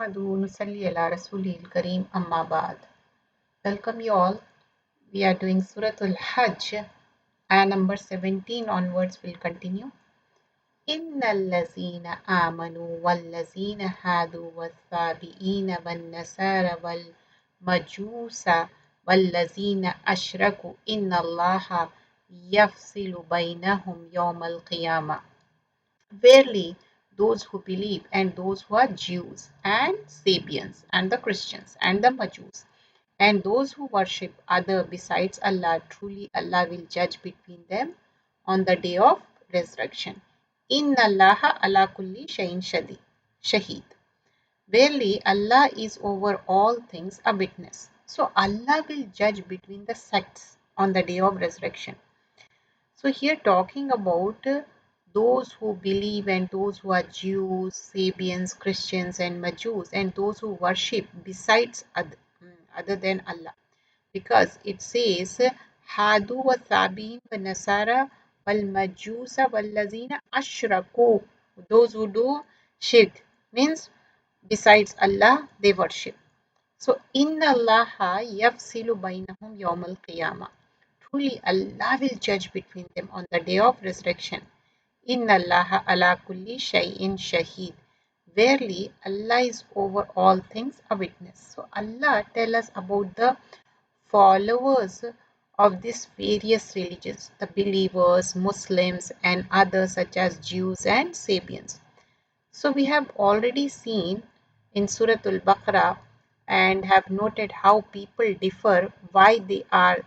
Nahmadu Nusalli ala Rasulil Kareem Amma Ba'd. Welcome you all. We are doing Suratul Hajj. Ayah number 17 onwards will continue. Innal lazina amanu wal lazina hadu was sabiina wan nasara wal majusa wal lazina ashraku inna allaha yafsilu bainahum yawmal qiyamah. Verily, those who believe and those who are Jews and Sabians and the Christians and the Majus and those who worship other besides Allah, truly Allah will judge between them on the day of resurrection. Inna Allaha ala kulli shayin shaheed. Verily, Allah is over all things a witness. So Allah will judge between the sects on the day of resurrection. So here talking about those who believe and those who are Jews, Sabians, Christians and Majus and those who worship besides other than Allah. Because it says Hadu wa Sabin wa Nasara wal Majusa wal Lazina Ashraku. Those who do shirk means besides Allah they worship. So Inna Allaha yafsilu bainahum yawmal qiyamah. Truly Allah will judge between them on the day of resurrection. Inna Allaha ala kulli shay'in shaheed. Verily Allah is over all things a witness. So Allah tell us about the followers of these various religions, the believers, Muslims and others such as Jews and Sabians. So we have already seen in Surah Al-Baqarah and have noted how people differ, why they are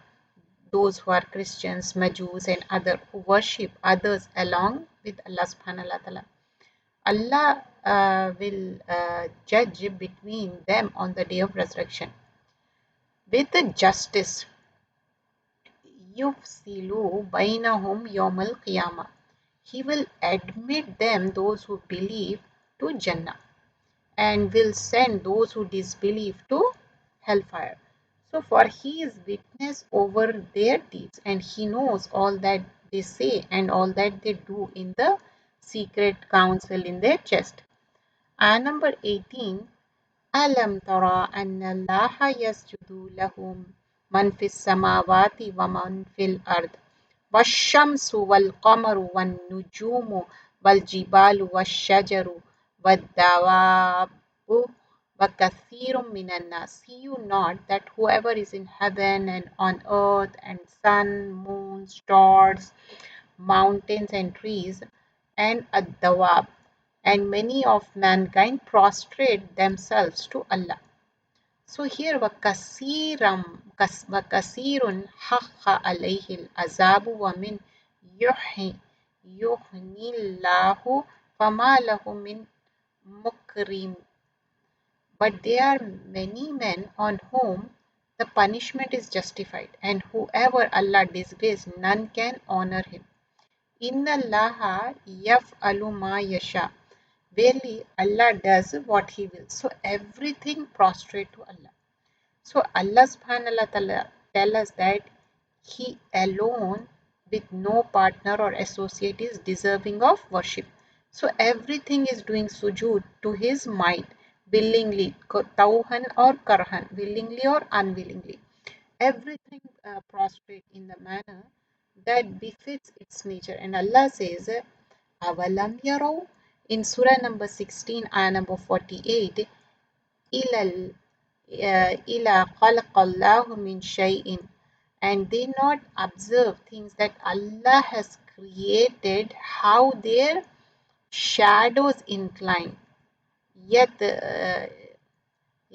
those who are Christians, Majus and other who worship others along with Allah subhanahu wa ta'ala. Allah will judge between them on the day of resurrection. With the justice, yufsilu bainahum yawmal qiyamah. He will admit them, those who believe, to Jannah and will send those who disbelieve to hellfire. So, for he is witness over their deeds, and he knows all that they say and all that they do in the secret council in their chest. Ayah number 18. Alam tara anna allaha yasjudu lahum man fis samawati wa man fil ard والشمس والقمر والنجوم والجبال والشجر والدواب وكثير من الناس. See you not that whoever is in heaven and on earth and sun, moon, stars, mountains and trees and ad-dawab and many of mankind prostrate themselves to Allah. So here وَكَثِيرٌ حَقَّ عَلَيْهِ الْعَذَابُ وَمِنْ يُهْنِ اللَّهُ فَمَا لَهُ مِنْ مُكْرِمٍ. But there are many men on whom the punishment is justified, and whoever Allah disgraces, none can honor him. Inna Allaha yaf'alu ma yasha. Verily, Allah does what He will. So everything prostrate to Allah. So Allah subhanahu wa ta'ala tell us that He alone with no partner or associate is deserving of worship. So everything is doing sujood to His might, willingly, tawhan or karhan, willingly or unwillingly. Everything prostrate in the manner that befits its nature. And Allah says, Avalam Yaraw in Surah number 16, ayah number 48, Ilal ila khalaqallahu min shay'in, and they not observe things that Allah has created, how their shadows incline. Yet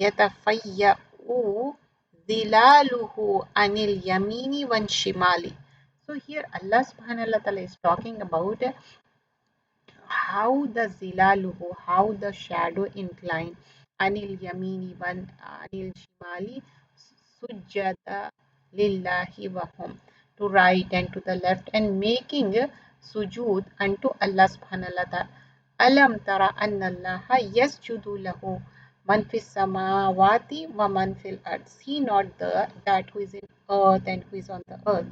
yatafayya'u zilaluhu anil yamini wan shimali. So here Allah subhanahu wa ta'ala is talking about how the zilaluhu, how the shadow incline, anil yamini one anil shimali, sujjata lillahi wahum, to right and to the left, and making sujood unto Allah subhanahu wa ta'ala. Alam tara anna allaha yasjudu lahu man fis samawati wa man fil earth. See not that who is in earth and who is on the earth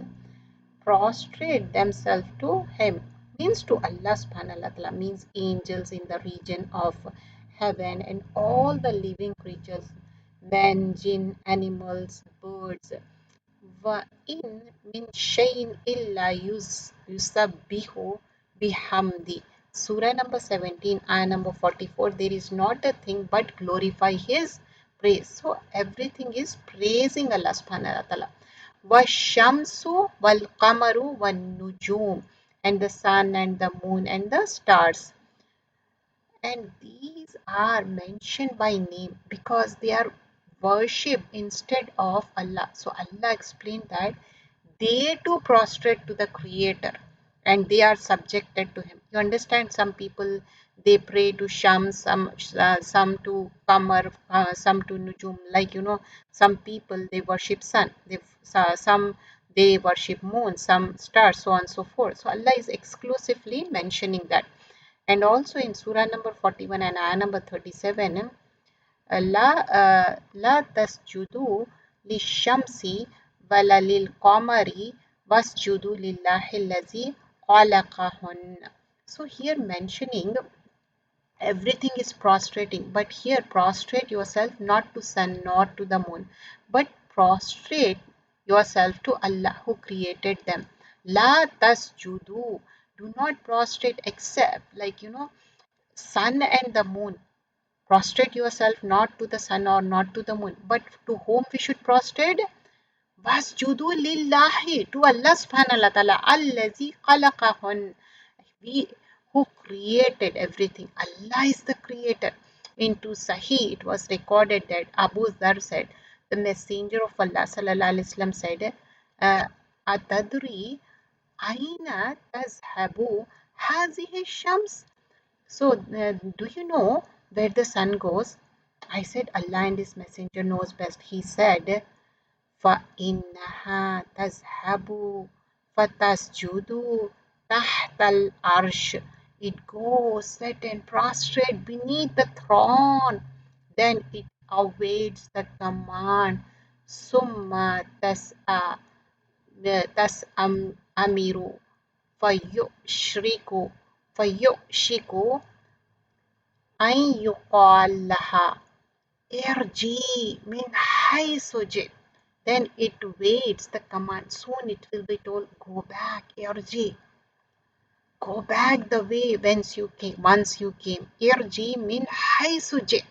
prostrate themselves to him, means to Allah subhanahu wa ta'ala, means angels in the region of heaven and all the living creatures, men, jinn, animals, birds. وَإِن مِّن شَيْءٍ إِلَّا يُسَبِّحُ بِحَمْدِ. Surah number 17, ayah number 44. There is not a thing but glorify His praise. So everything is praising Allah subhanahu wa ta'ala. وَالشَّمْسُ وَالْقَمَرُ وَالنُّجُومُ, and the sun and the moon and the stars. And these are mentioned by name because they are worshipped instead of Allah. So Allah explained that they too prostrate to the Creator and they are subjected to Him. You understand? Some people they pray to Shams, some to Qamar, some to Nujum. Like some people they worship sun, some they worship moon, some stars, so on and so forth. So Allah is exclusively mentioning that. And also in Surah number 41 and ayah number 37, La tasjudu lishamsi wala lil qamari wasjudu lillahi allazi khalaqahun. So here mentioning everything is prostrating, but here prostrate yourself not to sun nor to the moon, but prostrate yourself to Allah who created them. La tasjudu, do not prostrate except sun and the moon. Prostrate yourself not to the sun or not to the moon, but to whom we should prostrate? Wasjudu lillahi, to Allah subhanahu wa ta'ala, allazi khalaqahun. We who created everything. Allah is the creator. Into Sahih, it was recorded that Abu Dhar said, the messenger of Allah sallallahu alaihi wasallam said, Atadri aina tazhabu hazihi shams. So, do you know where the sun goes? I said, Allah and His Messenger knows best. He said, فَإِنَّهَا تَذْهَبُ فَتَسْجُدُ تَحْتَ الْعَرْشِ. It goes, sit and prostrate beneath the throne. Then it awaits the command. Summa tas'amiru فَيُشْرِكُ فَيُشْرِكُ أن يقال لها ارجي من حيث جئت. Then it waits the command. Soon it will be told, go back, irji. Go back the way once you came. Irji min حيث جئت.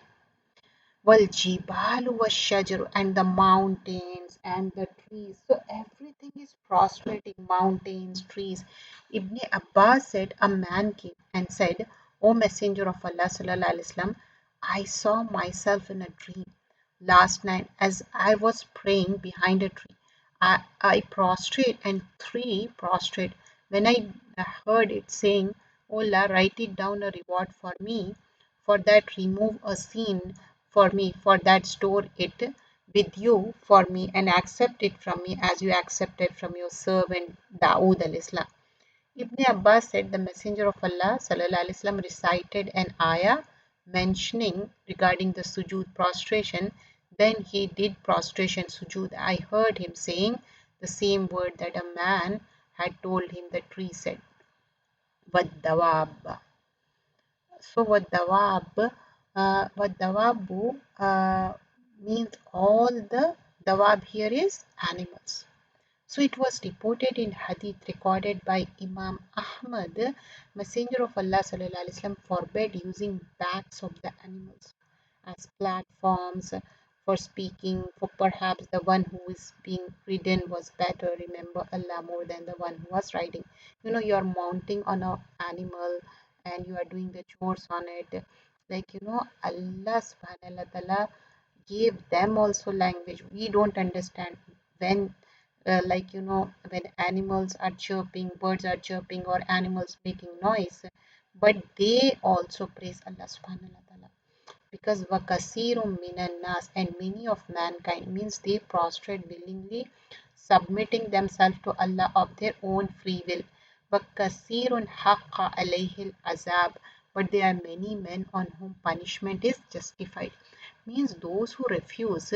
وَالْجِبَالُ وَالشَّجَرُ, and the mountains and the trees. So everything is prostrating, mountains, trees. Ibn Abbas said, a man came and said, O Messenger of Allah sallallahu alaihi wasallam, I saw myself in a dream last night as I was praying behind a tree. I prostrate and three prostrate. When I heard it saying, O Allah, write it down a reward for me. For that, remove a sin for me. For that, store it with you for me and accept it from me as you accepted from your servant Dawood al-Islam. Ibn Abbas said the Messenger of Allah sallallahu alaihi wasallam recited an ayah mentioning regarding the sujood prostration. Then he did prostration sujood. I heard him saying the same word that a man had told him. The tree said, "Wad-dawab." So wad-dawabu means all the dawab here is animals. So it was reported in hadith recorded by Imam Ahmad, Messenger of Allah sallallahu alaihi wasallam forbade using backs of the animals as platforms for speaking, for perhaps the one who is being ridden was better. Remember Allah more than the one who was riding. You are mounting on an animal and you are doing the chores on it. Allah subhanahu wa ta'ala gave them also language. We don't understand when when animals are chirping, birds are chirping, or animals making noise, but they also praise Allah subhanahu wa ta'ala because wakasirum minan nas, and many of mankind means they prostrate willingly, submitting themselves to Allah of their own free will. Wakasirun haqqa alayhil azab, but there are many men on whom punishment is justified. Means those who refuse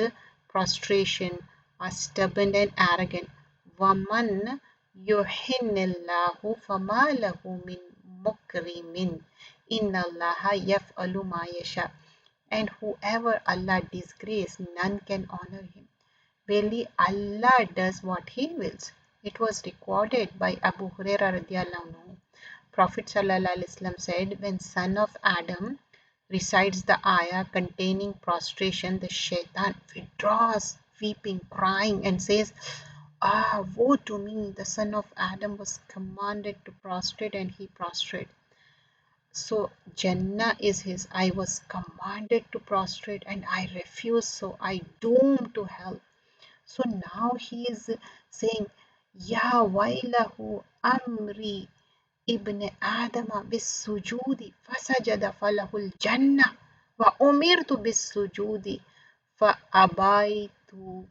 prostration are stubborn and arrogant. وَمَنْ يُحِنِّ اللَّهُ فَمَا لَهُ مِنْ مُكْرِمٍ إِنَّ اللَّهَ يَفْعَلُ مَا يَشَاءُ. and whoever Allah disgrace, none can honor him. Verily, Allah does what He wills. It was recorded by Abu Huraira radiallahu anhu. Prophet sallallahu alaihi wasallam said, when son of Adam recites the ayah containing prostration, the shaitan withdraws, weeping, crying, and says, "Ah, woe to me! The son of Adam was commanded to prostrate, and he prostrated. So Jannah is his. I was commanded to prostrate, and I refused, so I doomed to hell." So now he is saying, Ya wailahu amri ibn Adama bis sujudi fasajada falahul jannah wa umirtu bis sujudi fa abaitu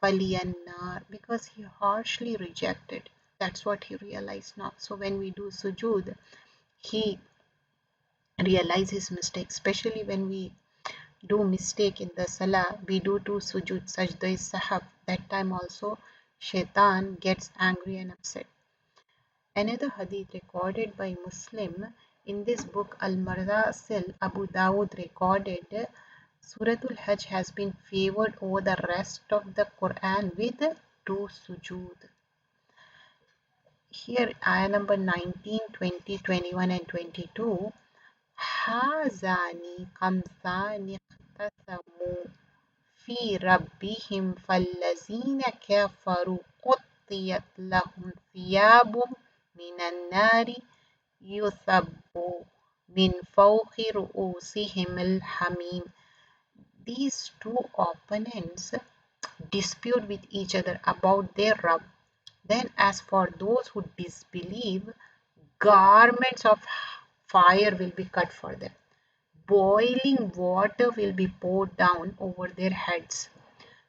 faliyannar, because he harshly rejected. That's what he realized now. So when we do sujud, he realizes his mistake, especially when we do mistake in the salah, we do two sujud, sajda is sahab. That time also shaitan gets angry and upset. Another hadith recorded by Muslim in this book Al-Mardasil, Abu Dawud recorded, Suratul Hajj has been favored over the rest of the Quran with two sujud. Here ayah number 19, 20, 21 and 22. Hazani kamsani ikhtasamu في ربهم فالذين كفروا قطيت لهم ثياب من النار يصب من فوق رؤوسهم الحميم. These two opponents dispute with each other about their Rabb. Then as for those who disbelieve, garments of fire will be cut for them. Boiling water will be poured down over their heads.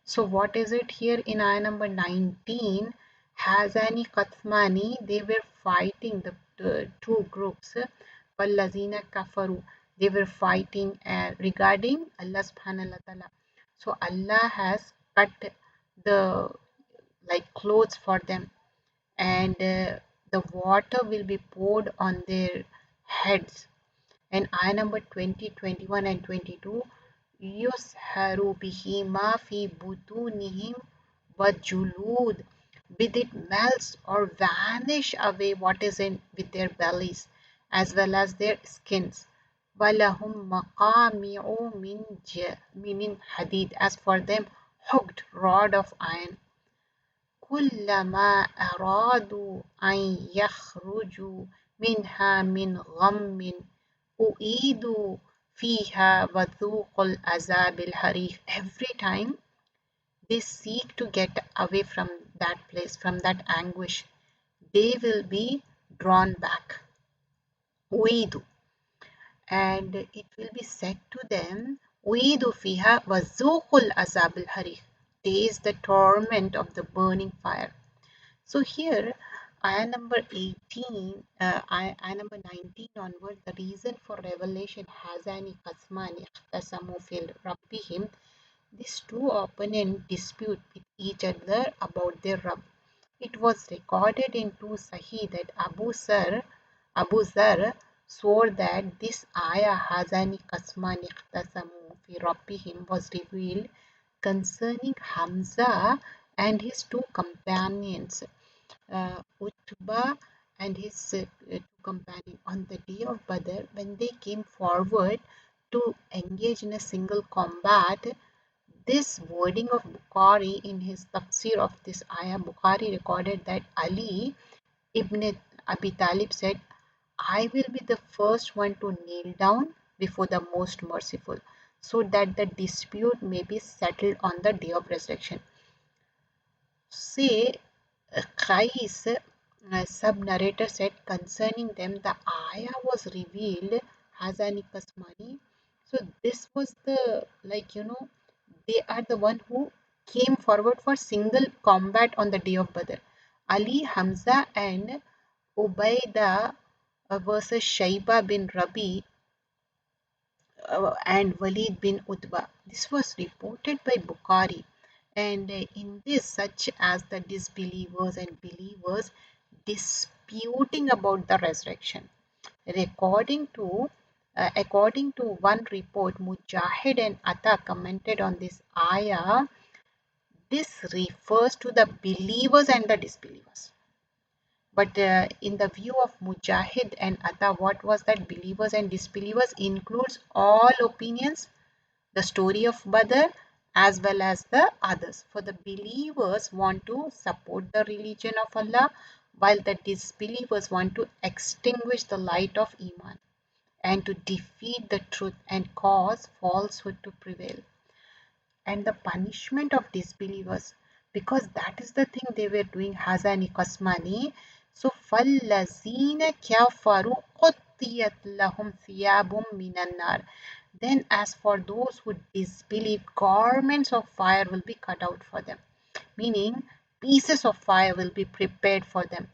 So what is it here in ayah number 19? Hazani Kathmani, they were fighting, the two groups. Wallazina kafaru, they were fighting regarding Allah subhanahu wa ta'ala. So Allah has cut the clothes for them, and the water will be poured on their heads. And ayah number 20, 21 and 22, yusharu bihi ma fi butunihim wajulud, with it melts or vanish away what is in with their bellies as well as their skins. Walahum maqami'u min hadid, as for them hooked rod of iron. كلما أرادوا أن يخرجوا منها من غم أعيدوا فيها وذوقوا العذاب الحريق. Every time they seek to get away from that place, from that anguish, they will be drawn back. أعيدوا, and it will be said to them, أعيدوا فيها وذوقوا العذاب الحريق. Taste the torment of the burning fire. So here, ayah number 18, ayah number 19 onward, the reason for revelation, Hazani Qasmani Ikhtasamu fil Rabbihim, these two opponents dispute with each other about their Rabb. It was recorded in two Sahih that Abu Zar swore that this ayah, Hazani Qasmani Ikhtasamu fi Rabbihim, was revealed concerning Hamza and his two companions, Utbah and his two companions, on the day of Badr, when they came forward to engage in a single combat. This wording of Bukhari in his tafsir of this ayah, Bukhari recorded that Ali ibn Abi Talib said, I will be the first one to kneel down before the most merciful, so that the dispute may be settled on the day of resurrection. Say, Qais, sub-narrator, said concerning them, the ayah was revealed, Hazani Kasmani. So this was the, they are the one who came forward for single combat on the day of Badr. Ali, Hamza and Ubaidah versus Shaiba bin Rabi and Walid bin Utbah. This was reported by Bukhari, and in this, such as the disbelievers and believers disputing about the resurrection. According to According to one report, Mujahid and Atta commented on this ayah. This refers to the believers and the disbelievers. But in the view of Mujahid and Atta, what was that? Believers and disbelievers includes all opinions, the story of Badr, as well as the others. For the believers want to support the religion of Allah, while the disbelievers want to extinguish the light of Iman and to defeat the truth and cause falsehood to prevail. And the punishment of disbelievers, because that is the thing they were doing, Hazani Kasmani. So فَالَّذِينَ كَفَرُوا قُطِّيَتْ لَهُمْ ثِيَابٌ مِّنَ النَّارِ. Then as for those who disbelieve, garments of fire will be cut out for them, meaning pieces of fire will be prepared for them.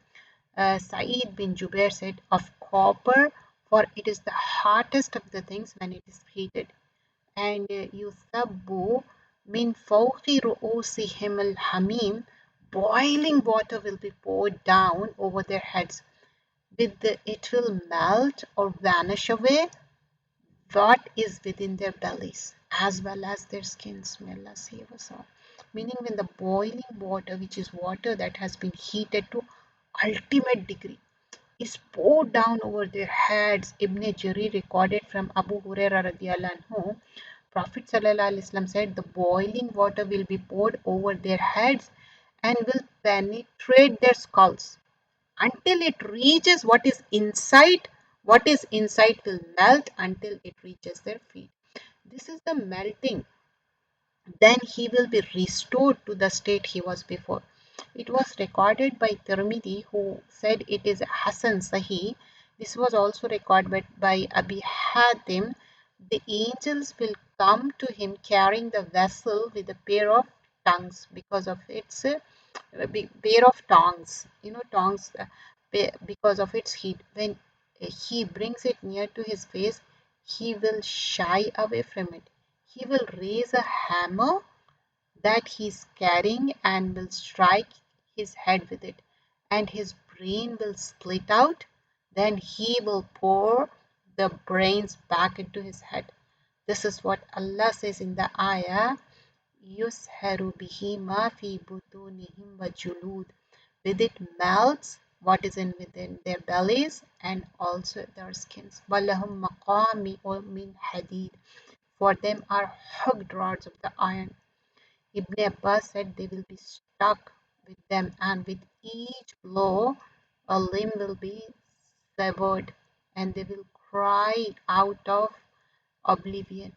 Sa'id bin Jubair said, of copper, for it is the hottest of the things when it is heated. And yusabbu min fawqi ru'usihim al-hamim, boiling water will be poured down over their heads. It will melt or vanish away what is within their bellies as well as their skins. May Allah save us all. Meaning when the boiling water, which is water that has been heated to ultimate degree, is poured down over their heads. Ibn Jarir recorded from Abu Hurairah radiallahu anhu, Prophet ﷺ said, the boiling water will be poured over their heads and will penetrate their skulls until it reaches what is inside. What is inside will melt until it reaches their feet. This is the melting. Then he will be restored to the state he was before. It was recorded by Tirmidhi, who said it is Hasan Sahih. This was also recorded by Abi Hatim. The angels will come to him carrying the vessel with a pair of tongues, because of its pair of tongs, tongs, because of its heat. When he brings it near to his face, he will shy away from it. He will raise a hammer that he is carrying and will strike his head with it, and his brain will split out. Then he will pour the brains back into his head. This is what Allah says in the ayah, Yusharu bihi ma fi butunihim wa julud. With it melts what is in within their bellies and also their skins. Walahum maqami min hadid. For them are hooked rods of the iron. Ibn Abbas said they will be stuck with them, and with each blow a limb will be severed, and they will cry out of oblivion.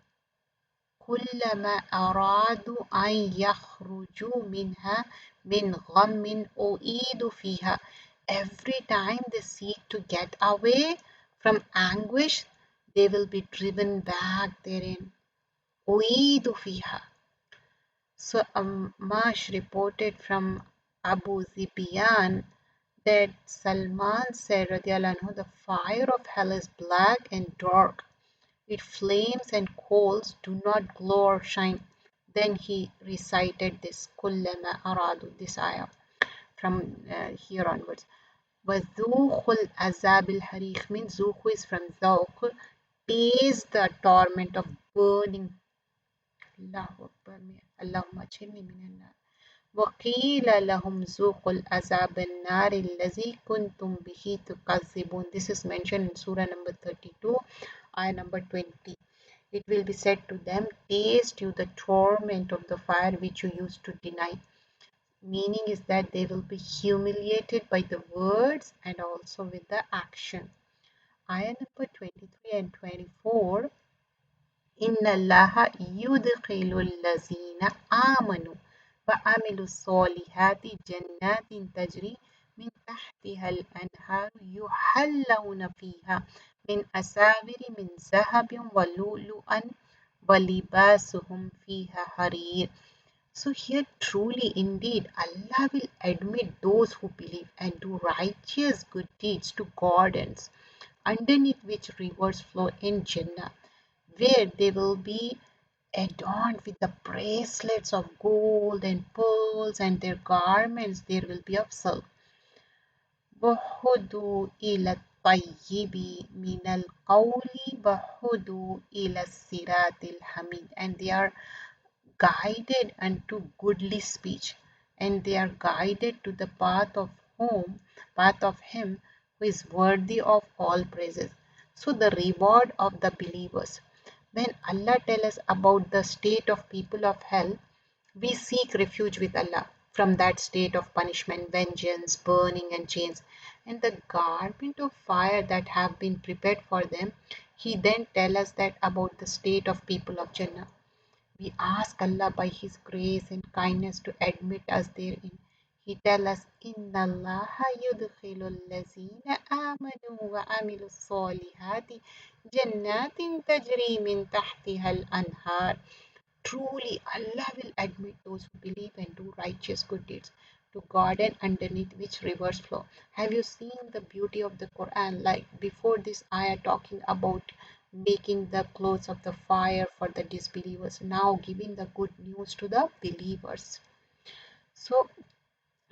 كلما أرادوا أن يخرجوا منها من غم أعيدوا فيها. Every time they seek to get away from anguish, they will be driven back therein. أعيدوا فيها. So Amash reported from Abu Zibiyan that Salman said, radiallahu anhu, the fire of hell is black and dark. Its flames and coals do not glow or shine. Then he recited this kullama aradu, this ayah from here onwards. وَذُوقُ الْعَذَابِ الْحَرِيقِ means zuq is from zawq, taste the torment of burning. Allahu Akbar, Allahumma ajirni minan nar. وَقِيلَ لَهُمْ ذُوقُوا الْعَذَابَ النَّارِ الَّذِي كُنْتُمْ بِهِ تُكَذِّبُونَ. This is mentioned in Surah number 32, ayah number 20. It will be said to them, taste you the torment of the fire which you used to deny. Meaning is that they will be humiliated by the words and also with the action. Ayah number 23 and 24. إن الله يدخل الذين آمنوا وعملوا الصالحات جنات تجري من تحتها الأنهار يحلون فيها من أساور من ذهب ولؤلؤا وَلِبَاسُهُمْ فِيهَا حَرِيرٌ. So here truly indeed Allah will admit those who believe and do righteous good deeds to gardens underneath which rivers flow in Jannah, where they will be adorned with the bracelets of gold and pearls, and their garments there will be of silk. وَهُدُوا إِلَى الطيب من القول وهدوا إلى الصراط الحميد, and they are guided unto goodly speech, and they are guided to the path of him who is worthy of all praises. So the reward of the believers. When Allah tells us about the state of people of hell, we seek refuge with Allah from that state of punishment, vengeance, burning, and chains, and the garment of fire that have been prepared for them. He then tells us that about the state of people of Jannah. We ask Allah by His grace and kindness to admit us therein. He tells us, Inna Allah yudkhilul lazina amanu wa amilu salihati jannatin tajri min tahtiha al-anhar. Truly, Allah will admit those who believe and do righteous good deeds to garden underneath which rivers flow. Have you seen the beauty of the Quran? Like before this ayah talking about making the clothes of the fire for the disbelievers, now giving the good news to the believers. So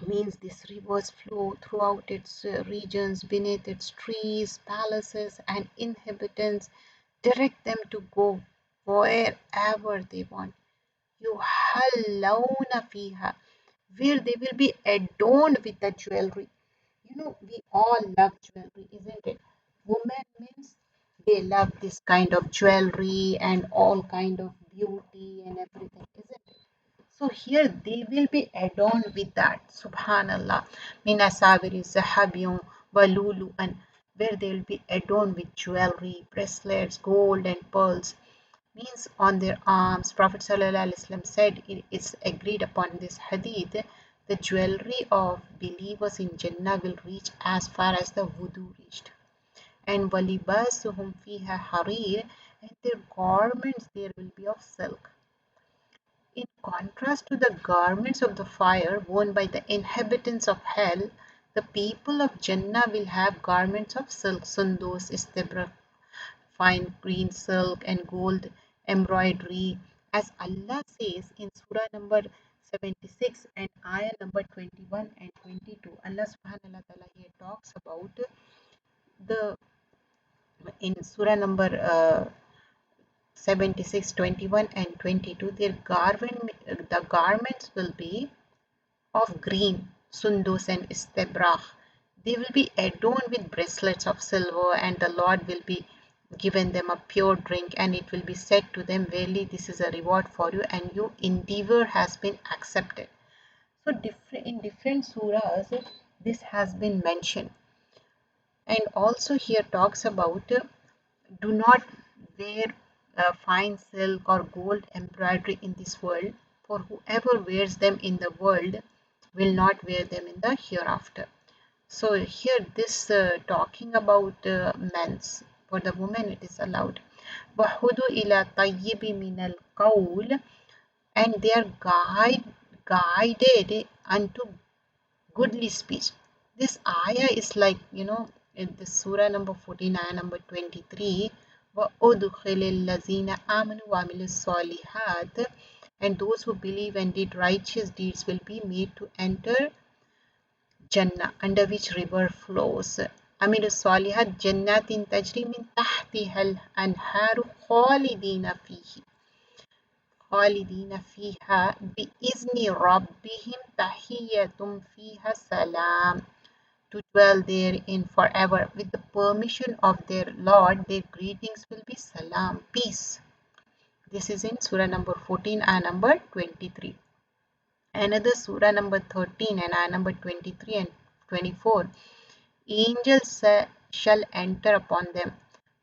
means these rivers flow throughout its regions, beneath its trees, palaces, and inhabitants. Direct them to go wherever they want. يُحَلَّوْنَ فِيهَا, where they will be adorned with the jewelry. You know, we all love jewelry, isn't it? Women means they love this kind of jewelry and all kind of beauty and everything, isn't it? So here they will be adorned with that. Subhanallah. Minasaviri zahabiyun walulu, and where they will be adorned with jewelry, bracelets, gold and pearls, means on their arms. Prophet ﷺ said it is agreed upon this hadith, the jewelry of believers in Jannah will reach as far as the wudu reached. And walibasuhum fiha harir, and their garments there will be of silk. In contrast to the garments of the fire worn by the inhabitants of hell, the people of Jannah will have garments of silk, sundus, istibrak, fine green silk and gold embroidery, as Allah says in Surah number 76 and ayah number 21 and 22. Allah subhanahu wa ta'ala here talks about the in Surah number 76, 21 and 22, the garments will be of green, sundus and istabrah. They will be adorned with bracelets of silver, and the Lord will be given them a pure drink, and it will be said to them, verily this is a reward for you, and your endeavor has been accepted. So in different surahs this has been mentioned, and also here talks about do not wear fine silk or gold embroidery in this world, for whoever wears them in the world will not wear them in the hereafter. So here this talking about men's. For the women it is allowed. وَهُدُوا إِلَى طَيِّبِ مِنَ الْقَوْلِ, and they are guided unto goodly speech. This ayah is like, in the surah number 14, ayah number 23, وَأُدْخِلِ الَّذِينَ آمَنُوا وَعَمِلُوا الصَّالِحَاتِ, and those who believe and did righteous deeds will be made to enter Jannah, under which river flows. Amilu Salihat Jannatin Tajri min Tahtiha Anharu Khalidina Fiha Biizni Rabbihim Tahiyatum Fiha Salam, to dwell therein forever. With the permission of their Lord, their greetings will be salam, peace. This is in Surah number 14 and number 23. Another Surah number 13 and ayah number 23 and 24. Angels shall enter upon them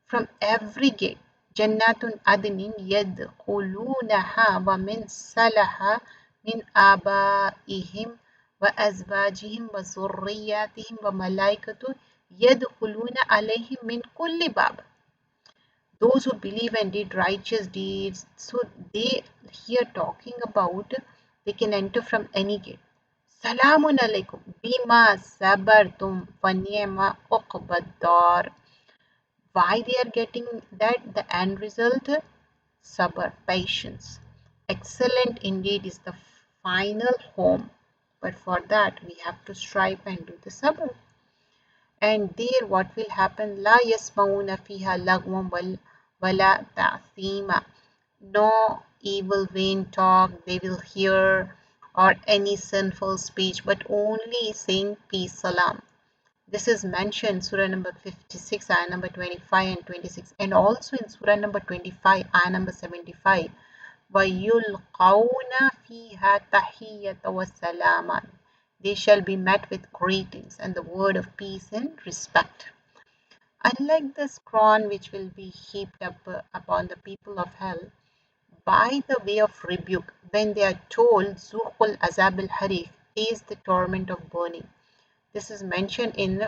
from every gate. Jannatun adnin yadkhulunaha wa min salaha min abaihim wa azwajihim wa zurriyatihim wa malaikatu yadkhuluna alayhim min kulli bab. Those who believe and did righteous deeds, so they here talking about they can enter from any gate. Salamun alaikum bima sabartum fa ni'ma uqbaddar. Why they are getting that? The end result, sabr, patience. Excellent indeed is the final home. But for that we have to strive and do the sabr. And there what will happen? La yasmauna fiha lagwan wala ta'thima. No evil vain talk they will hear, or any sinful speech, but only saying peace, salam. This is mentioned Surah number 56, ayah number 25 and 26, and also in Surah number 25, ayah number 75. وَيُلْقَوْنَ فِيهَا تَحِيَّةً وَسَلَامًا. They shall be met with greetings and the word of peace and respect. Unlike the scorn which will be heaped up upon the people of hell, by the way of rebuke, when they are told, Zuqul Azab al Harif, taste the torment of burning. This is mentioned in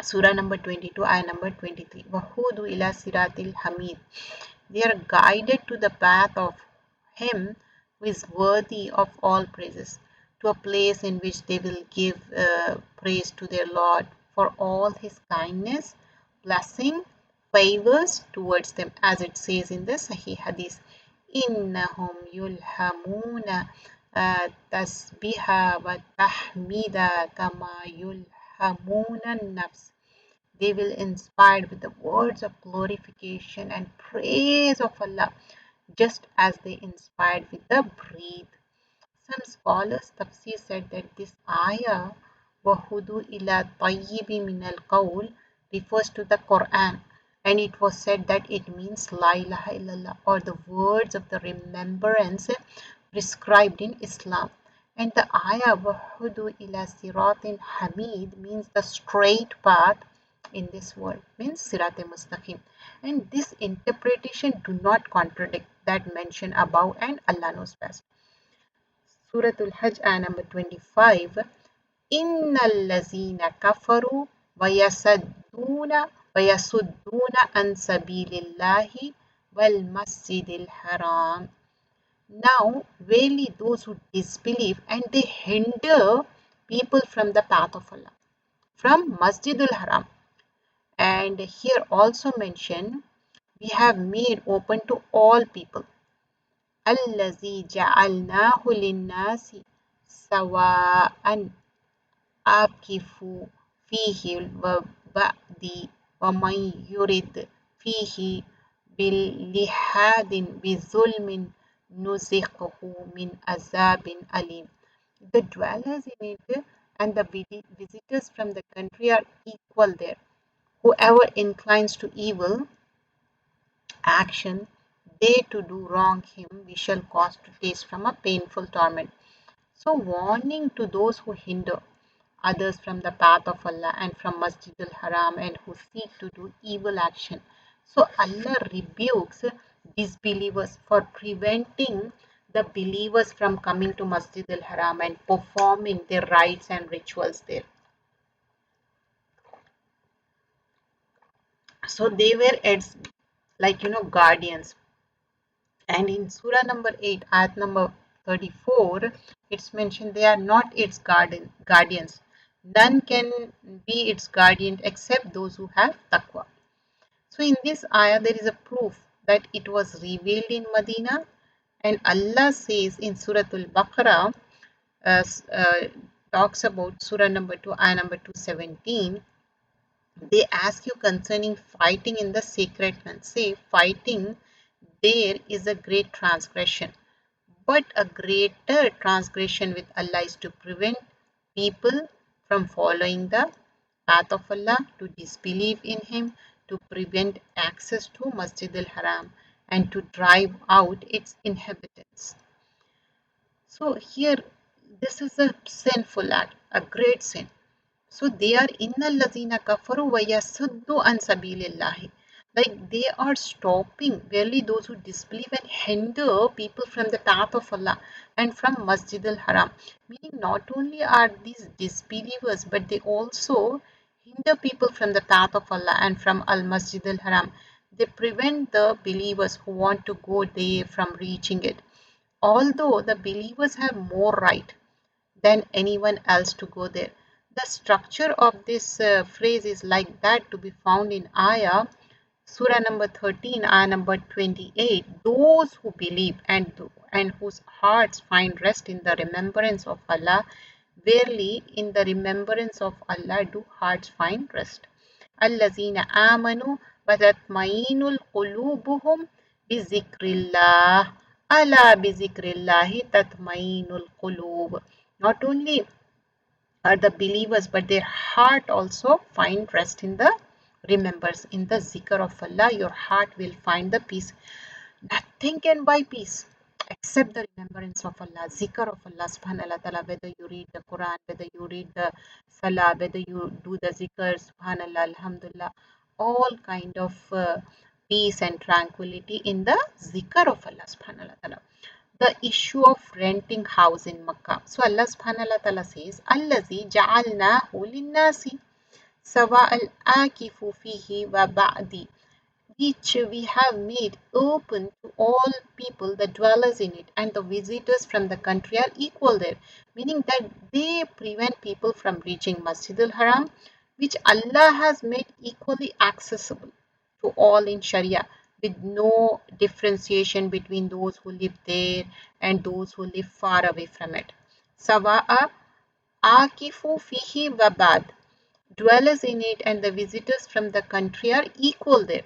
Surah number 22, ayah number 23. Wahudu ila siratil hamid. They are guided to the path of him who is worthy of all praises, to a place in which they will give praise to their Lord for all his kindness, blessing, favors towards them, as it says in the Sahih Hadith. إنهم يلهمون تسبيحا وتحميدا كما يلهمون النفس. They will inspired with the words of glorification and praise of Allah, just as they inspired with the breath. Some scholars tafsir said that this ayah wahudu ila tayyibi min al qawl refers to the Quran, and it was said that it means la ilaha illallah, or the words of the remembrance prescribed in Islam. And the ayah wahudu ila siratin hamid means the straight path in this world, means sirat mustaqim. And this interpretation do not contradict that mentioned above, and Allah knows best. Suratul Hajj, ayah number 25. Innal lazina kafaru wa yasudduna an sabilillahi wal masjidil haram. Now, verily those who disbelieve and they hinder people from the path of Allah, from Masjidul Haram. And here also mentioned, we have made open to all people. الذي جعلناه للناس سواء آكفوا فيه وبعد ومن يرد فيه باللحاد بظلم نزقه من عذاب أليم. The dwellers in it and the visitors from the country are equal there. Whoever inclines to evil action, they to do wrong him, we shall cause to taste from a painful torment. So, warning to those who hinder others from the path of Allah and from Masjid al Haram and who seek to do evil action. So, Allah rebukes disbelievers for preventing the believers from coming to Masjid al Haram and performing their rites and rituals there. So, they were its, like guardians. And in Surah number 8, ayat number 34, it's mentioned they are not its guardians. None can be its guardian except those who have taqwa. So in this ayah, there is a proof that it was revealed in Medina. And Allah says in Surah Al-Baqarah, talks about Surah number 2, ayah number 217. They ask you concerning fighting in the sacred month. Say, fighting there is a great transgression. But a greater transgression with Allah is to prevent people from following the path of Allah, to disbelieve in Him, to prevent access to Masjid al-Haram, and to drive out its inhabitants. So here, this is a sinful act, a great sin. So they are innal lazina kafaru wa yasuddu an sabilillahi. Like they are stopping barely those who disbelieve and hinder people from the path of Allah and from Masjid al Haram. Meaning not only are these disbelievers, but they also hinder people from the path of Allah and from Al Masjid al Haram. They prevent the believers who want to go there from reaching it. Although the believers have more right than anyone else to go there. The structure of this phrase is like that to be found in Ayah, Surah number 13, Ayah number 28. Those who believe and whose hearts find rest in the remembrance of Allah, Verily, in the remembrance of Allah do hearts find rest. الذين آمنوا وتطمئن قلوبهم بذكر الله ألا بذكر الله تطمئن القلوب. Not only are the believers, but their heart also find rest in the remembers. In the zikr of Allah, your heart will find the peace. Nothing can buy peace except the remembrance of Allah, zikr of Allah subhanahu wa ta'ala, whether you read the Quran, whether you read the salah, whether you do the zikr, subhanallah, alhamdulillah, all kind of peace and tranquility in the zikr of Allah subhanahu wa ta'ala. The issue of renting house in Makkah. So Allah subhanahu wa ta'ala says, Allazi ja'alnahu linnasi sawa al-akifu fihi wa ba'di, which we have made open to all people, the dwellers in it, and the visitors from the country are equal there, meaning that they prevent people from reaching Masjid al-Haram, which Allah has made equally accessible to all in Sharia, with no differentiation between those who live there and those who live far away from it. Sawa'a akifu fihi wabad, dwellers in it and the visitors from the country are equal there.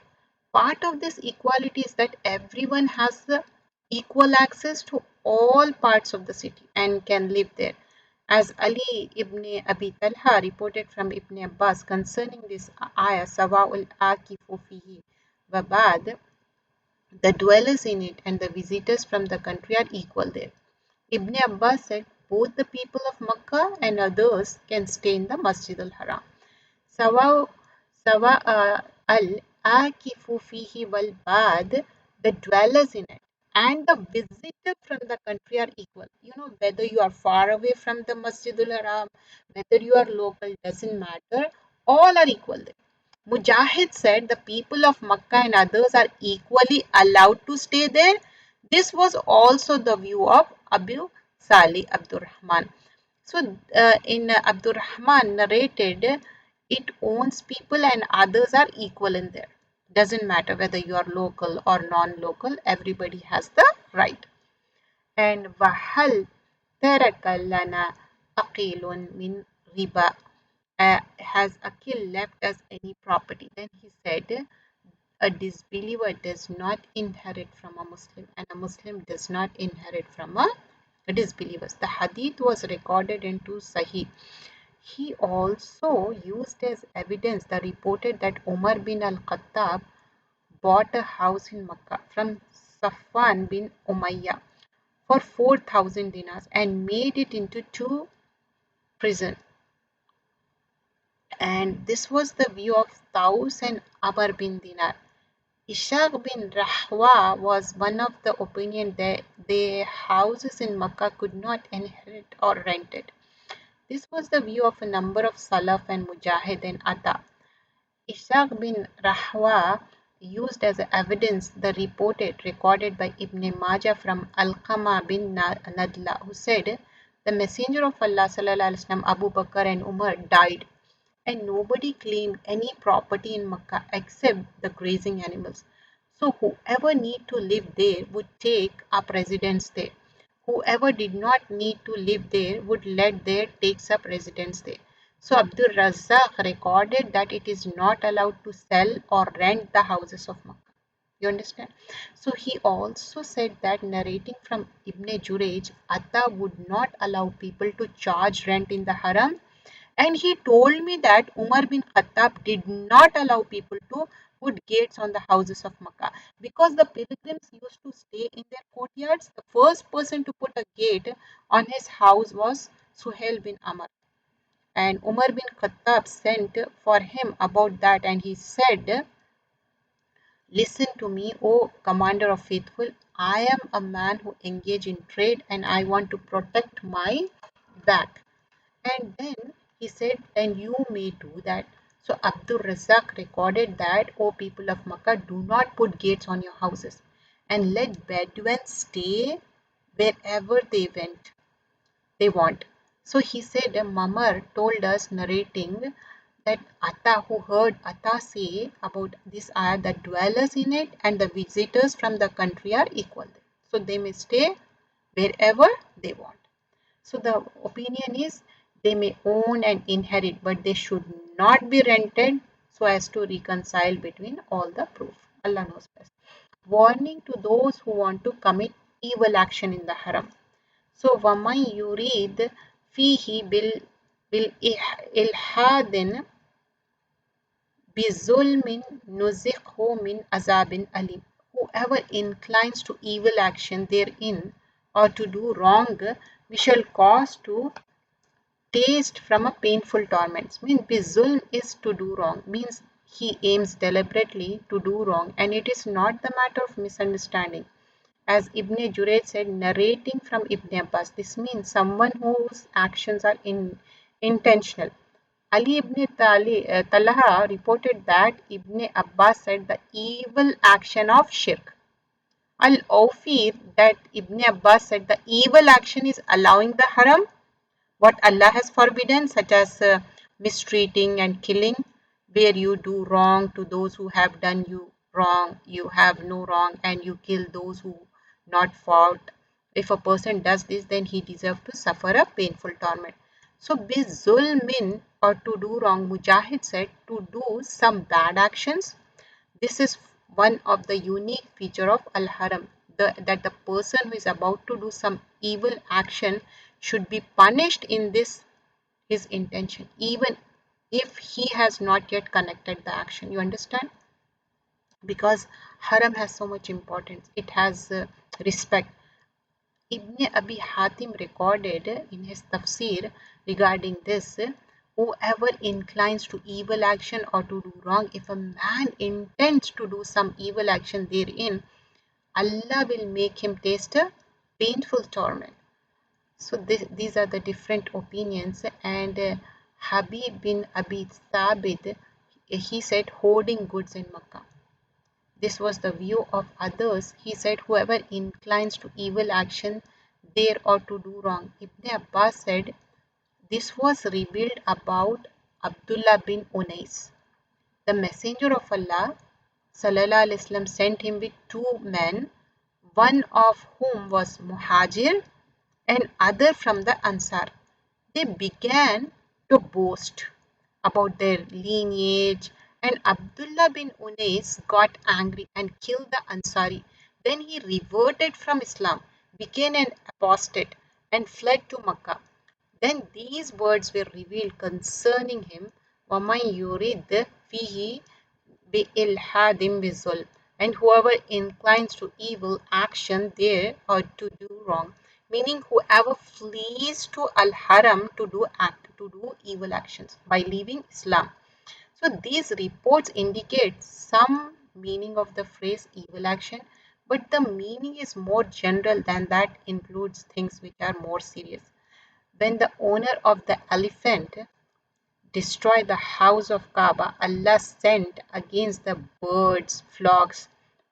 Part of this equality is that everyone has the equal access to all parts of the city and can live there. As Ali ibn Abi Talha reported from Ibn Abbas concerning this ayah, Sawa'ul Akifu fihi wabad, the dwellers in it and the visitors from the country are equal there. Ibn Abbas said both the people of Makkah and others can stay in the Masjid al-Haram. سواء العاكف فيه والباد, the dwellers in it and the visitor from the country are equal. You know, whether you are far away from the Masjidul Haram, whether you are local, doesn't matter. All are equal there. Mujahid said the people of Makkah and others are equally allowed to stay there. This was also the view of Abu Salih Abdurrahman. So, in Abdurrahman narrated, it owns people and others are equal in there. Doesn't matter whether you are local or non-local, everybody has the right. And Wahal Tarakallana Aqilun min riba. Has Akil left us any property? Then he said, a disbeliever does not inherit from a Muslim, and a Muslim does not inherit from a disbeliever. The hadith was recorded in two Sahih. He also used as evidence the reported that Umar bin al-Khattab bought a house in Makkah from Safwan bin Umayyah for 4,000 dinars and made it into two prisons. And this was the view of Taus and Amr bin Dinar. Ishaq bin Rahwa was one of the opinion that the houses in Makkah could not inherit or rent it. This was the view of a number of Salaf and Mujahid and Ata. Ishaq bin Rahwa used as evidence the recorded by Ibn Majah from Alqama bin Nadla, who said, the Messenger of Allah sallallahu alaihi wasallam, Abu Bakr and Umar died, and nobody claimed any property in Makkah except the grazing animals. So whoever need to live there would take up residence there. Whoever did not need to live there would let there takes up residence there. So Abdul Razzaq recorded that it is not allowed to sell or rent the houses of Makkah. You understand? So he also said that narrating from Ibn Jurayj, Atta would not allow people to charge rent in the haram, and he told me that Umar bin Khattab did not allow people to put gates on the houses of Makkah because the pilgrims used to stay in their courtyards. The first person to put a gate on his house was Suhail bin Amr. And Umar bin Khattab sent for him about that, and he said, listen to me, O Commander of Faithful. I am a man who engage in trade and I want to protect my back. And then he said, then you may do that. So Abdul Razak recorded that, O people of Makkah, do not put gates on your houses and let Bedouins stay wherever they want. So he said, Mamar told us, narrating that Atta, who heard Atta say about this ayah, the dwellers in it and the visitors from the country are equal. So they may stay wherever they want. So the opinion is They may own and inherit, but they should not be rented so as to reconcile between all the proof. Allah knows best. Warning to those who want to commit evil action in the haram. So, وَمَنْ يُرِيدْ فِيهِ بِالْإِلْحَادٍ بِظُلْمٍ نُذِقْهُ مِنْ عَذَابٍ أَلِيمٍ. Whoever inclines to evil action therein or to do wrong, we shall cause to taste from a painful torment. Means bizulm is to do wrong, means he aims deliberately to do wrong, and it is not the matter of misunderstanding. As Ibn Jurayj said, narrating from Ibn Abbas, this means someone whose actions are intentional. Ali ibn Talha reported that Ibn Abbas said the evil action of shirk. Al-Awfir that Ibn Abbas said the evil action is allowing the haram, what Allah has forbidden, such as mistreating and killing, where you do wrong to those who have done you wrong, you have no wrong, and you kill those who not fault. If a person does this, then he deserves to suffer a painful torment. So, bizulmin, or to do wrong, Mujahid said to do some bad actions. This is one of the unique feature of al-haram, that the person who is about to do some evil action should be punished in this his intention, even if he has not yet connected the action. You understand? Because haram has so much importance. It has respect. Ibn Abi Hatim recorded in his tafsir regarding this, whoever inclines to evil action or to do wrong, if a man intends to do some evil action therein, Allah will make him taste a painful torment. So these are the different opinions, and Habib bin Abi Thabit, he said hoarding goods in Makkah. This was the view of others. He said whoever inclines to evil action there or to do wrong. Ibn Abbas said this was revealed about Abdullah bin Unais. The Messenger of Allah Sallallahu Alaihi Wasallam sent him with two men, one of whom was Muhajir and other from the Ansar. They began to boast about their lineage, and Abdullah bin Unais got angry and killed the Ansari. Then he reverted from Islam, became an apostate, and fled to Makkah. Then these words were revealed concerning him, وَمَنْ يُرِدْ فِيهِ بِإِلْحَادٍ بِظُلْمٍ, and whoever inclines to evil action there or to do wrong, meaning whoever flees to al-haram to do evil actions by leaving Islam. So these reports indicate some meaning of the phrase evil action, but the meaning is more general than that, includes things which are more serious. When the owner of the elephant destroy the house of Kaaba, Allah sent against the birds flocks,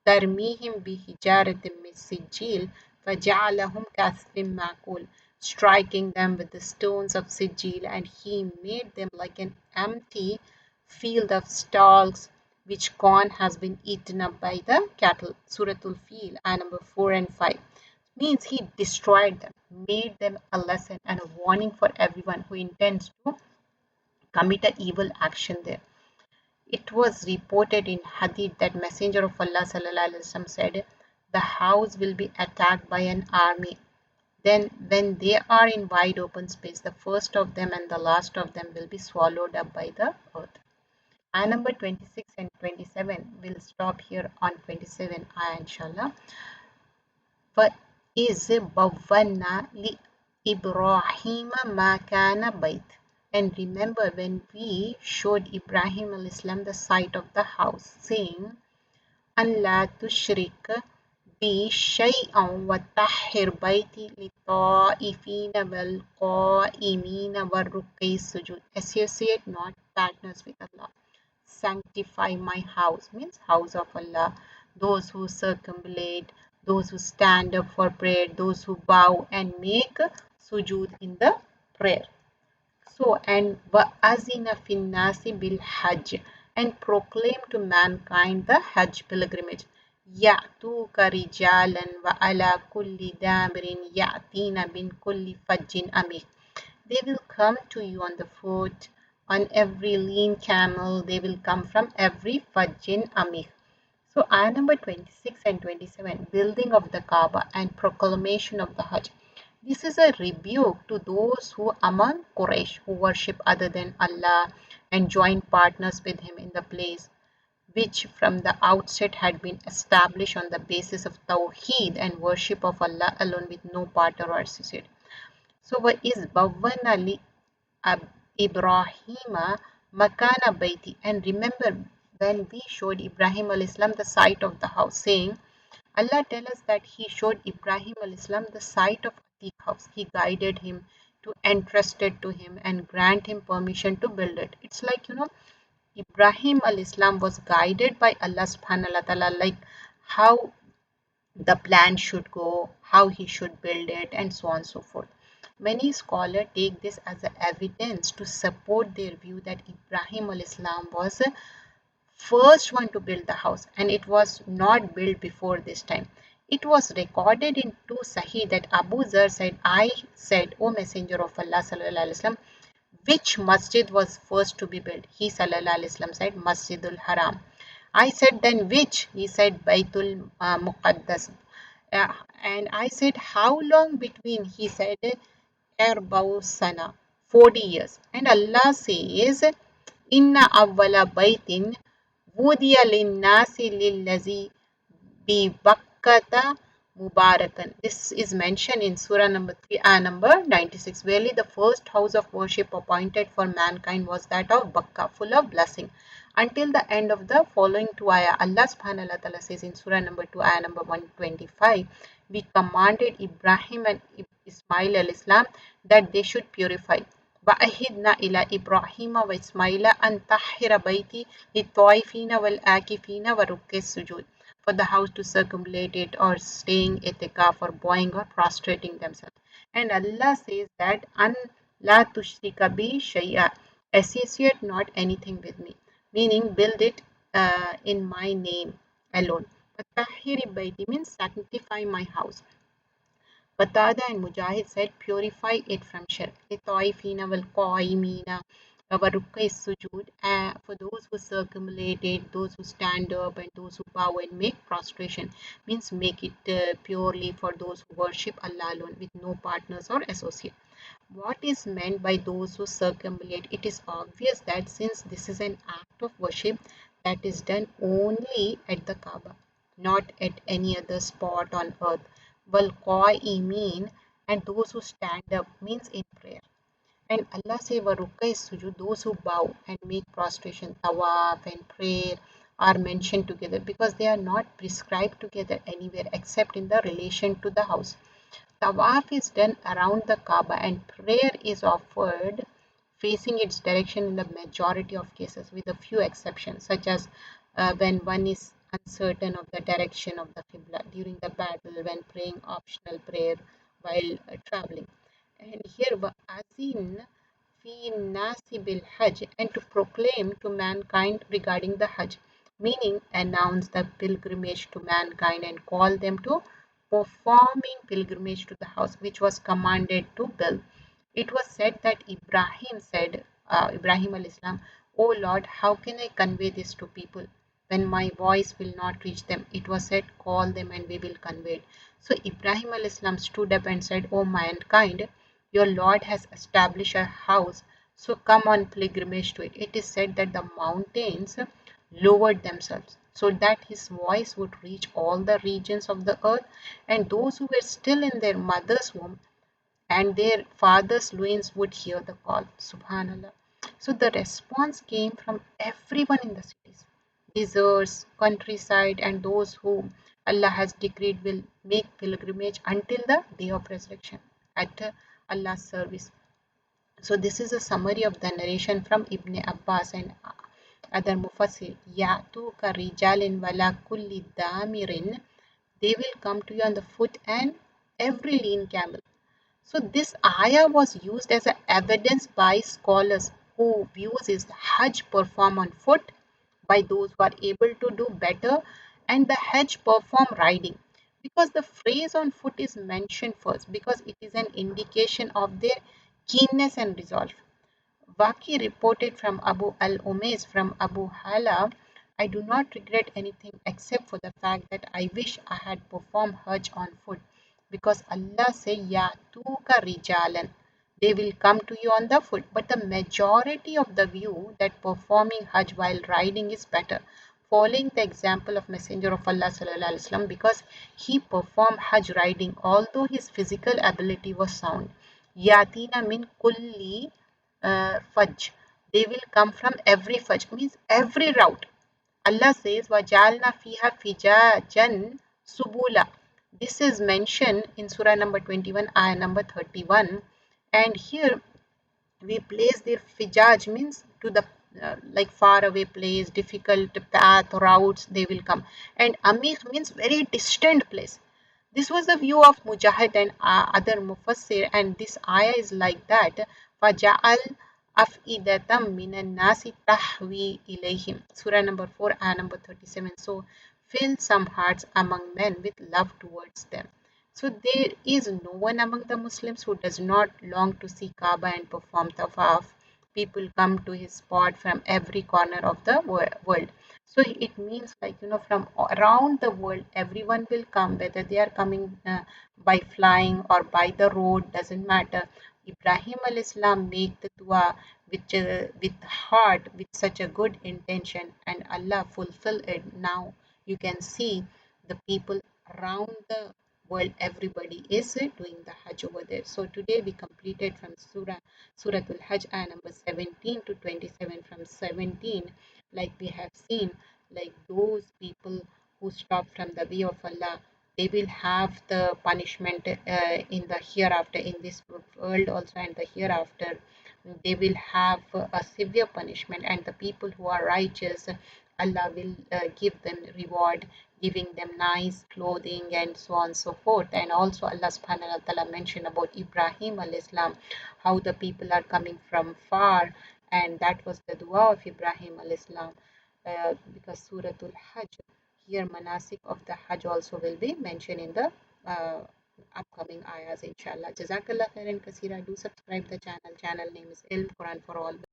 ترميهم بحجارة من سجيل فجعلهم كعصف معقول, striking them with the stones of Sijil, and he made them like an empty field of stalks which corn has been eaten up by the cattle. Suratul Fil, ayah number 4 and 5. Means he destroyed them, made them a lesson and a warning for everyone who intends to commit an evil action there. It was reported in Hadith that Messenger of Allah Sallallahu Alaihi Wasallam said, the house will be attacked by an army. Then when they are in wide open space, the first of them and the last of them will be swallowed up by the earth. Ayah number 26 and 27. We'll stop here on 27 ayah inshallah. فَإِذْ بَوَّنَّا لِإِبْرَاهِيمَ مَا كَانَ بَيْتٍ. And remember when we showed Ibrahim al-Islam the site of the house, saying, أَنْ لَا تُشْرِكْ بِي شَيْئًا وَطَهِّرْ بَيْتِي لِلطَّائِفِينَ وَالْقَائِمِينَ وَالرُّكَّعِ السُّجُودِ. Associate not partners with Allah. Sanctify my house, means house of Allah. Those who circumambulate, those who stand up for prayer, those who bow and make sujood in the prayer. So, and وَأَذِنَ فِي النَّاسِ بِالْحَجِّ, and proclaim to mankind the Hajj pilgrimage. يَأْتُوكَ رِجَالًا وَعَلَى كُلِّ دَابِرٍ يَأْتِينَ مِنْ كُلِّ فَجٍّ أَمِيقٍ. They will come to you on the foot, on every lean camel. They will come from every fajjin amir. So ayah number 26 and 27, building of the Kaaba and proclamation of the Hajj. This is a rebuke to those who among Quraysh who worship other than Allah and join partners with him in the place which from the outset had been established on the basis of Tawheed and worship of Allah alone with no partner or associate. So is Bawwana li Ibrahima Makana Baiti. And remember when we showed Ibrahim al Islam the site of the house, saying, Allah tells us that He showed Ibrahim al Islam the site of Atiq house. He guided him to entrust it to him and grant him permission to build it. It's like, Ibrahim al Islam was guided by Allah subhanahu wa ta'ala, like how the plan should go, how he should build it, and so on and so forth. Many scholars take this as a evidence to support their view that Ibrahim al Islam was the first one to build the house and it was not built before this time. It was recorded in two Sahih that Abu Zar said, I said, O Messenger of Allah sallallahu alaihi wasallam, which masjid was first to be built? He sallallahu alaihi wasallam said, Masjidul Haram. I said, then which? He said, Baitul Muqaddas. And I said, how long between? He said, Erbau Sana, 40 years. And Allah says, Inna awwala baitin wudiya linnasi lillazi bi bakkata mubarakan. This is mentioned in Surah number 3, number 96. Verily, the first house of worship appointed for mankind was that of Bakka, full of blessing. Until the end of the following two ayah, Allah subhanahu wa ta'ala says in Surah number 2, ayah number 125, we commanded Ibrahim and Ismail al-Islam that they should purify. وَأَهِدْنَا إِلَى إِبْرَاهِيمَ وَإِسْمَاعِيلَ أَنْ طَهِّرَ بَيْتِي لِلطَّائِفِينَ وَالْآكِفِينَ وَرُكِّعِ السُّجُودِ, for the house to circumambulate it or staying itikaf or bowing or prostrating themselves. And Allah says that an la tushrika bi shay'a, associate not anything with me, meaning build it in my name alone. Tahiri baiti means sanctify my house. Qatada and Mujahid said, purify it from shirk. لِطَائِفِينَ وَالْقَائِمِينَ وَرُكَّعِ السُّجُودِ, for those who circumambulate it, those who stand up and those who bow and make prostration, means make it purely for those who worship Allah alone with no partners or associate. What is meant by those who circumambulate? It is obvious that since this is an act of worship that is done only at the Kaaba, not at any other spot on earth. Wal mean, and those who stand up means in prayer. And Allah say Warukka is sujud, those who bow and make prostration, tawaf and prayer are mentioned together because they are not prescribed together anywhere except in the relation to the house. Tawaf is done around the Kaaba and prayer is offered facing its direction in the majority of cases, with a few exceptions, such as when one is uncertain of the direction of the Qibla during the battle, when praying optional prayer while traveling. And here, Azin fi nasi bil Hajj, and to proclaim to mankind regarding the Hajj, meaning announce the pilgrimage to mankind and call them to performing pilgrimage to the house which was commanded to build. It was said that Ibrahim said, Ibrahim al Islam, O Lord, how can I convey this to people when my voice will not reach them? It was said, call them and we will convey it. So Ibrahim al Islam stood up and said, O mankind, your Lord has established a house, so come on pilgrimage to it. It is said that the mountains lowered themselves so that his voice would reach all the regions of the earth, and those who were still in their mother's womb and their father's loins would hear the call. Subhanallah. So the response came from everyone in the cities, deserts, countryside, and those whom Allah has decreed will make pilgrimage until the day of resurrection at Allah's service. So this is a summary of the narration from Ibn Abbas and other Mufassir. Ya'tuka rijalin wala kulli damirin. They will come to you on the foot and every lean camel. So this ayah was used as a evidence by scholars who views is Hajj perform on foot by those who are able to do better and the Hajj perform riding, because the phrase on foot is mentioned first because it is an indication of their keenness and resolve. Waki reported from Abu al-Umays from Abu Hala, I do not regret anything except for the fact that I wish I had performed Hajj on foot, because Allah said, Yatuka rijalan, they will come to you on the foot. But the majority of the view that performing Hajj while riding is better, following the example of Messenger of Allah sallallahu alaihi wasallam, because he performed Hajj riding although his physical ability was sound. Yatina min kulli fajj. They will come from every fajj, means every route. Allah says, وَجَعَلْنَا فِيهَا فِجَاجًا subula. This is mentioned in Surah number 21, ayah number 31. And here we place their fijaj, means to the like far away place, difficult path, routes, they will come. And amik means very distant place. This was the view of Mujahid and other Mufassir, and this ayah is like that. فَجَعَلْ أَفْئِدَةً مِنَ النَّاسِ تَحْوِي إِلَيْهِمْ. Surah number 4, ayah number 37. So, fill some hearts among men with love towards them. So, there is no one among the Muslims who does not long to see Kaaba and perform tawaf. People come to his spot from every corner of the world. So it means, like, from around the world, everyone will come, whether they are coming by flying or by the road, doesn't matter. Ibrahim al-Islam make the dua with heart, with such a good intention, and Allah fulfill it. Now you can see the people around the world, everybody is doing the Hajj over there. So today we completed from Suratul Hajj, ayah number 17 to 27. From 17, like we have seen, like those people who stop from the way of Allah, they will have the punishment in the hereafter, in this world also, and the hereafter they will have a severe punishment. And the people who are righteous, Allah will give them reward, giving them nice clothing and so on and so forth. And also Allah subhanahu wa ta'ala mentioned about Ibrahim al-Islam, how the people are coming from far, and that was the dua of Ibrahim al-Islam. Because Suratul Hajj, here manasik of the Hajj also will be mentioned in the uh, upcoming ayahs, inshallah. Jazakallah khairan kasira. Do subscribe the channel. Channel name is Ilm Quran for All.